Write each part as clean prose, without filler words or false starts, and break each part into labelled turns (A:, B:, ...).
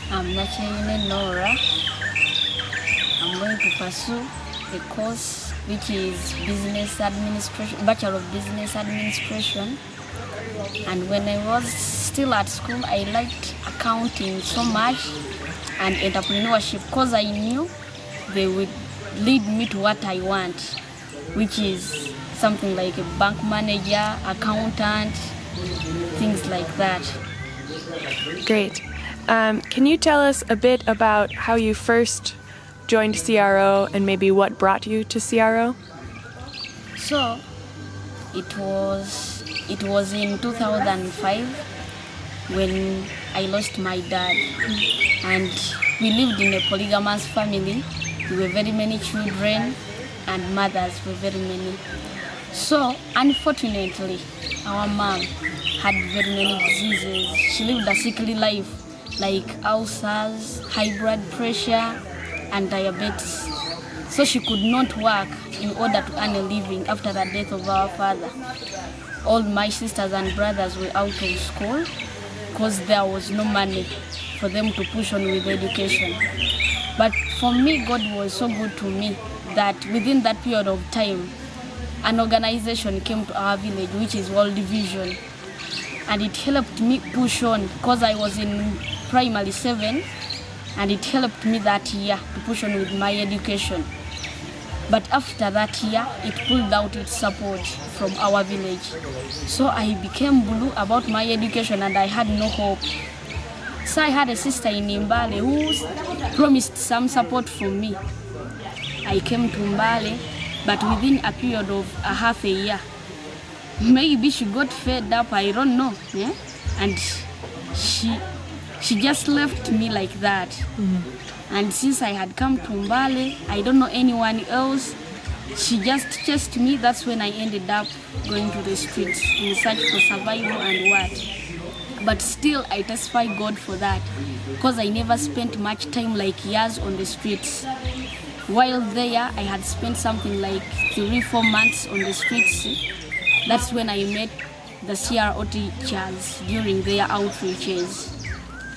A: I'm naturally Norah. I'm going to pursue a course which is business administration, Bachelor of Business Administration. And when I was still at school, I liked accounting so much and entrepreneurship because I knew they would lead me to what I want, which is something like a bank manager, accountant, things like that.
B: Great. Can you tell us a bit about how you first joined CRO and maybe what brought you to CRO?
A: So, it was in 2005 when I lost my dad, and we lived in a polygamous family. There were very many children and mothers were very many. So, unfortunately, our mom had very many diseases. She lived a sickly life like ulcers, high blood pressure, and diabetes. So she could not work in order to earn a living after the death of our father. All my sisters and brothers were out of school because there was no money for them to push on with education. But for me, God was so good to me that within that period of time, an organization came to our village, which is World Vision, and it helped me push on because I was in primary 7, and it helped me that year to push on with my education. But after that year, it pulled out its support from our village. So I became blue about my education and I had no hope. So I had a sister in Mbale who promised some support from me. I came to Mbale, but within a period of a half a year, maybe she got fed up, I don't know, yeah? And she just left me like that. Mm-hmm. And since I had come to Mbale, I don't know anyone else. She just chased me. That's when I ended up going to the streets in search for survival and what. But still, I testify God for that because I never spent much time like years on the streets. While there, I had spent something like 3-4 months on the streets. That's when I met the CRO teachers during their outreaches.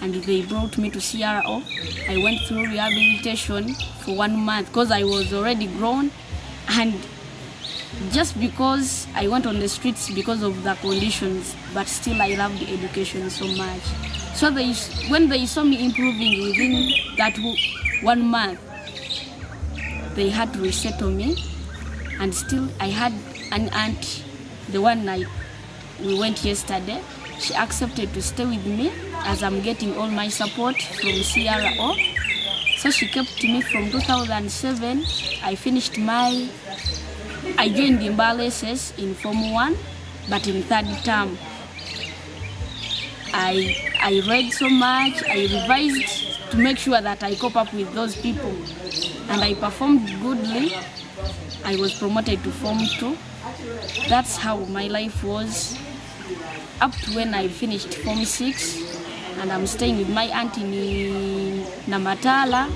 A: And they brought me to CRO. I went through rehabilitation for 1 month because I was already grown. And just because I went on the streets because of the conditions, but still I loved education so much. So when they saw me improving within that 1 month, they had to resettle me. And still I had an aunt, the one night we went yesterday. She accepted to stay with me as I'm getting all my support from CRO. So she kept me from 2007. I joined the Mbale in Form 1, but in 3rd term. I read so much, I revised to make sure that I cope up with those people. And I performed goodly. I was promoted to Form 2. That's how my life was up to when I finished Form 6, and I'm staying with my auntie in Namatala,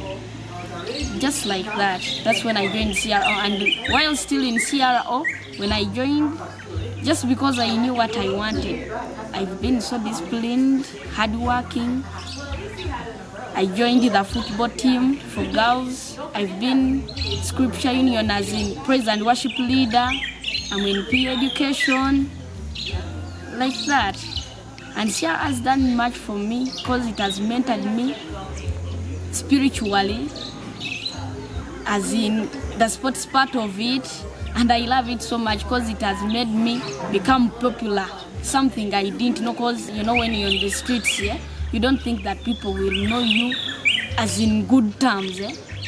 A: just like that. That's when I joined CRO, and while still in CRO, when I joined, just because I knew what I wanted, I've been so disciplined, hardworking. I joined the football team for girls. I've been Scripture Union as in praise and worship leader. I'm in peer education. Like that. And CR has done much for me because it has mentored me spiritually, as in the sports part of it, and I love it so much because it has made me become popular, something I didn't know, because when you're on the streets, you don't think that people will know you as in good terms,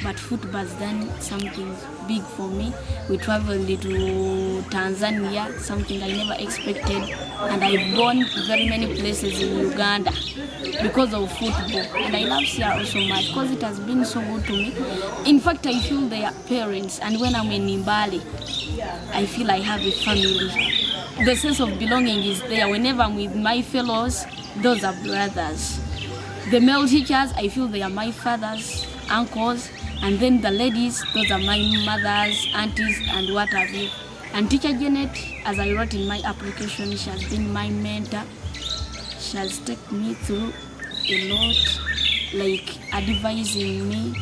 A: but football has done something big for me. We traveled to Tanzania, something I never expected, and I've gone to very many places in Uganda because of football. And I love CRO so much because it has been so good to me. In fact, I feel they are parents, and when I'm in Mbale, I feel I have a family. The sense of belonging is there. Whenever I'm with my fellows, those are brothers. The male teachers, I feel they are my fathers, uncles, and then the ladies, those are my mothers, aunties, and what have you. And teacher Janet, as I wrote in my application, she has been my mentor. She has taken me through a lot. like advising me,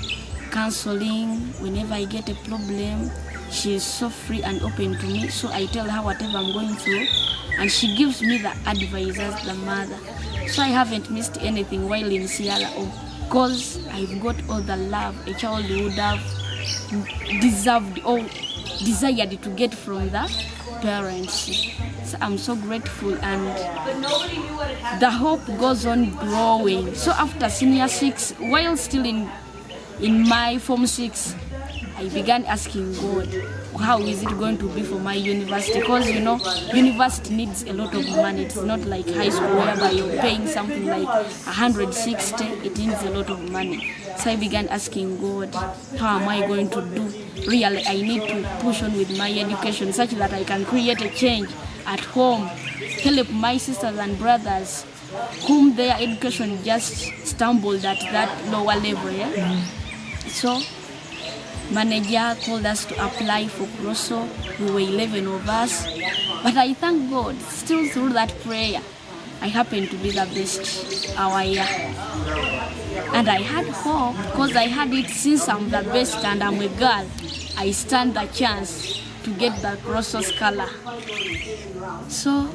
A: counseling whenever I get a problem. She is so free and open to me, so I tell her whatever I'm going through, and she gives me the advice as the mother. So I haven't missed anything while in CRO, because I've got all the love a child would have deserved or desired to get from the parents. So I'm so grateful, and the hope goes on growing. So after senior 6, while still in my form 6, I began asking God, how is it going to be for my university? Because university needs a lot of money. It's not like high school whereby you're paying something like 160. It needs a lot of money. So I began asking God, how am I going to do? Really, I need to push on with my education such that I can create a change at home, help my sisters and brothers whom their education just stumbled at that lower level. Yeah? So manager called us to apply for CROSO. We were 11 of us, but I thank God, still through that prayer, I happened to be the best our year. And I had hope, because I had it since I'm the best and I'm a girl, I stand the chance to get the CROSO Scholar. So,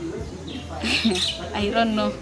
A: I don't know.